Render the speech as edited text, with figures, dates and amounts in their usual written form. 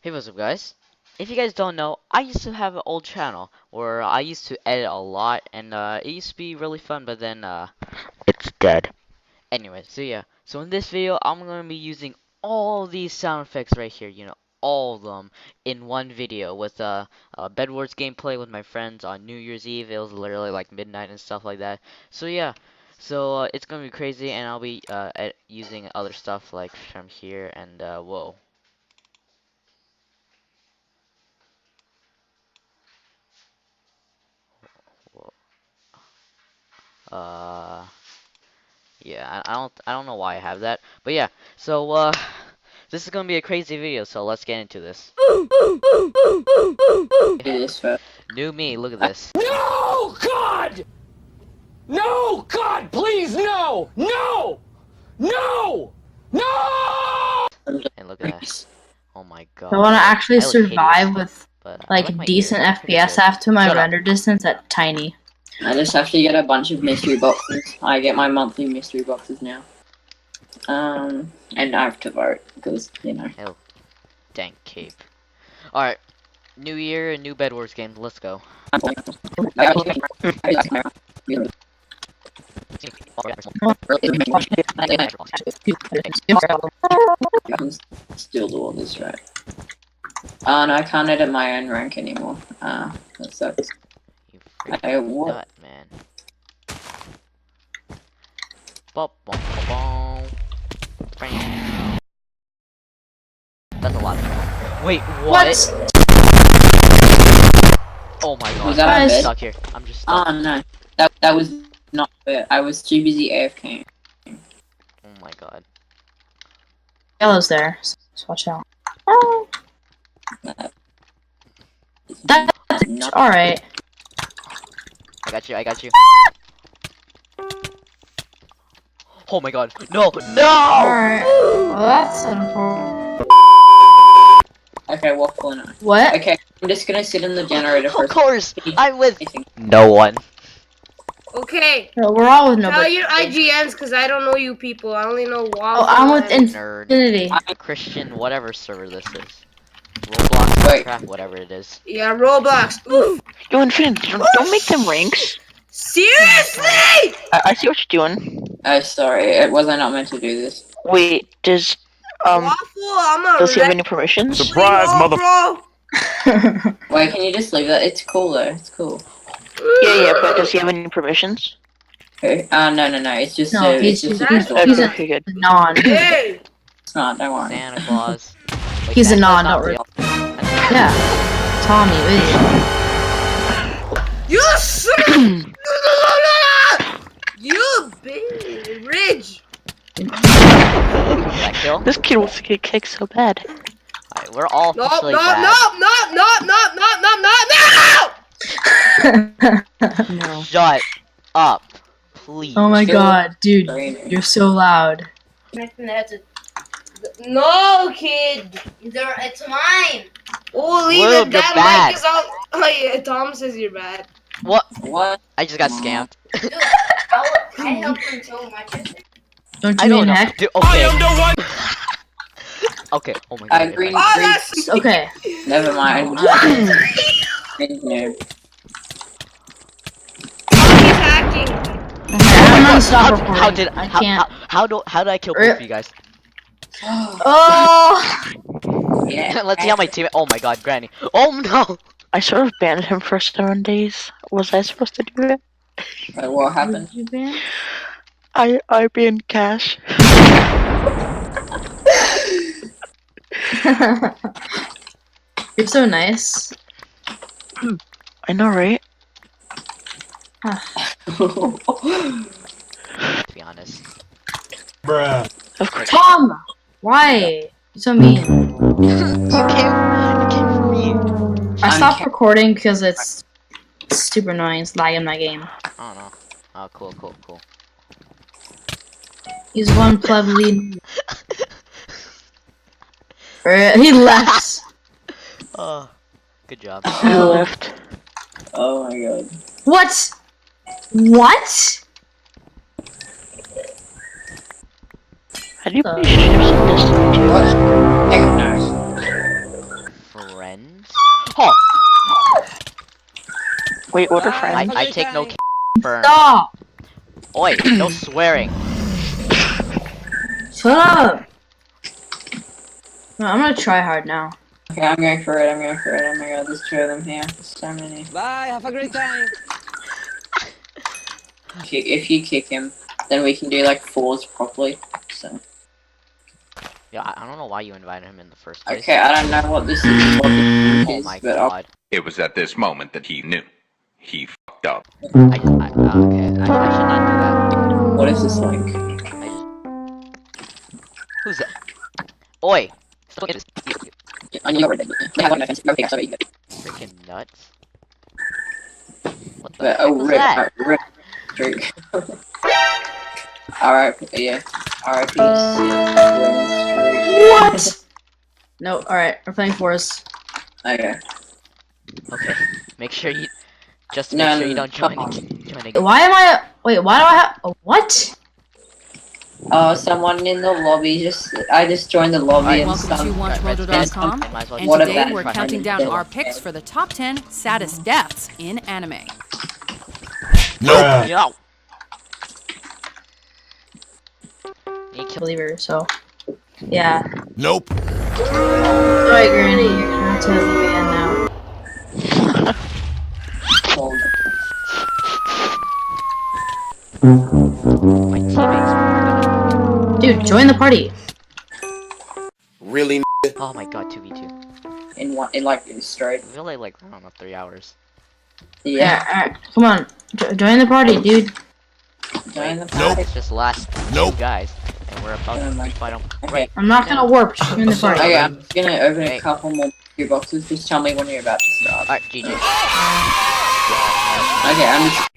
Hey, what's up, guys? If you guys don't know, I used to have an old channel where I used to edit a lot, and it used to be really fun, but then it's dead. Anyway, so yeah, so in this video, I'm gonna be using all these sound effects right here, all of them in one video with bedwars gameplay with my friends on New Year's Eve. It was literally like midnight and stuff like that. So yeah, so it's gonna be crazy, and I'll be using other stuff like from here and whoa. Whoa. Uh. Yeah, I don't know why I have that, but yeah. So this is gonna be a crazy video. So let's get into this. New me, look at this. No, God! No, God, please, no! No! No! No! And look at that. Oh my god. I want to actually I look survive hideous, with but I like my decent ears. Pretty FPS good. after my Shut up. render distance at tiny. I just have to get a bunch of mystery boxes. I get my monthly mystery boxes now. And I have to vote because Oh, dang cape. All right, new year, new Bed Wars game. Let's go. I can still do all this, right? Oh no, I can't edit my own rank anymore. That sucks. You Hey, freaking what? nut, man. Bop, bop, bop, bop. Bang. That's a lot. Wait, what? Oh my god, Was that I'm a just bed? stuck here. I'm just stuck. Oh no, that was not fair. I was too busy AFK. Oh my god. Yellow's there, so watch out. Oh, that's Not alright. I got you, I got you. Oh my god. No! No! Alright. Well, that's unfortunate. okay. What corner? What? Okay, I'm just gonna sit in the generator for Of course! I'm with anything. no one. Okay, No, we're all with tell nobody. your IGNs because I don't know you people. I only know Waffle. Oh, I'm with and- Nerd. Infinity. Christian, whatever server this is. Roblox, Wait. Minecraft, whatever it is. Yeah, Roblox. Oof. Yo, Infinity, don't make them ranks. Seriously? I see what you're doing. Oh, sorry. Was I not meant to do this? Wait, does Waffle, I'm a does he have red any permissions? Surprise, mother. bro. Wait, can you just leave that? It's cool though. It's cool. Yeah, but does he have any permissions? Okay. No. It's just. No, it's he's just. Okay, good. non. Hey, It's not. Don't worry. Santa Claus. Wait, He's a Santa Claus non, not don't real? Yeah. Tommy, idiot. you son. You big Ridge. That kill? This kid wants to get kicked so bad. Alright, we're all No, officially no, bad. no. Shut up, please. Oh my Still- god, dude, Sorry. you're so loud. No, kid. It's mine. Oh, leave William, it. you're That bad. mic is out. Oh, yeah, Tom says you're bad. What? What? I just got scammed. Dude, I helped him so much. Don't I you don't mean know. heck? Dude, I okay. am the one. Okay. Oh my god. Green. Oh, Green. that's Okay. Never mind. Green noob. Tommy's hacking. I'm gonna stop recording. How did I can't. how do I kill both of you guys? Oh! Yeah. Let's see how my team. Oh my god, Granny. Oh no. I sort of banned him for 7 days. Was I supposed to do it? Wait, what happened? You ban? I banned Cash. You're so nice. I know, right? To be honest. Bruh. Of course. Tom! Why? You're so mean. You came for me. I stopped Okay. recording because it's super annoying. It's lagging my game. I don't know. Oh, cool. He's one pleb lead. He left. Oh, good job. He left. Oh my god. What? What? How do you finish some Destiny 2? Heck no. friends. Oh, Wait, what are friends? I take no burn. Stop! Oi, no swearing. Shut up! No, I'm gonna try hard now. Okay, I'm going for it. Oh my god, there's 2 of them here. There's so many. Bye, have a great time. If you kick him, then we can do like 4s properly. So. Yeah, I don't know why you invited him in the first place. Okay, I don't know what this is, Oh my but god. It was at this moment that he knew. He fucked up. Okay, I should not do that. what is this link? I just... Who's that? Oi! Stop it. I knew already. They have one offense. Okay, sorry. Freaking nuts. What the But, heck was that? rip. Drink. Alright, yeah. Alright, What? No, alright, we're playing fours. Okay. Okay, make sure you... Just No, make sure you don't join come on. again. Why am I? Wait, why do I have? What? Oh, someone in the lobby I just joined the lobby and Welcome to some... WatchMojo.com, Might as well and What today about we're front counting end? down our picks for the top 10 saddest deaths in anime. Bruh. Yo! You kill Believer, so yeah. Nope. Sorry, Granny, you're gonna have to leave again now. my teammates. Dude, join the party. Really? Oh my god, 2v2. in straight. We only like, I don't know, 3 hours. Yeah. Alright, come on, join the party, dude. Join the Nope. party. It's just last Nope. 2 guys. And we're about to fight them. Right. I'm not gonna warp. Just join the party. Okay, I'm just gonna open Hey. a couple more gear boxes. Just tell me when you're about to start. Alright, GG. Okay, I'm just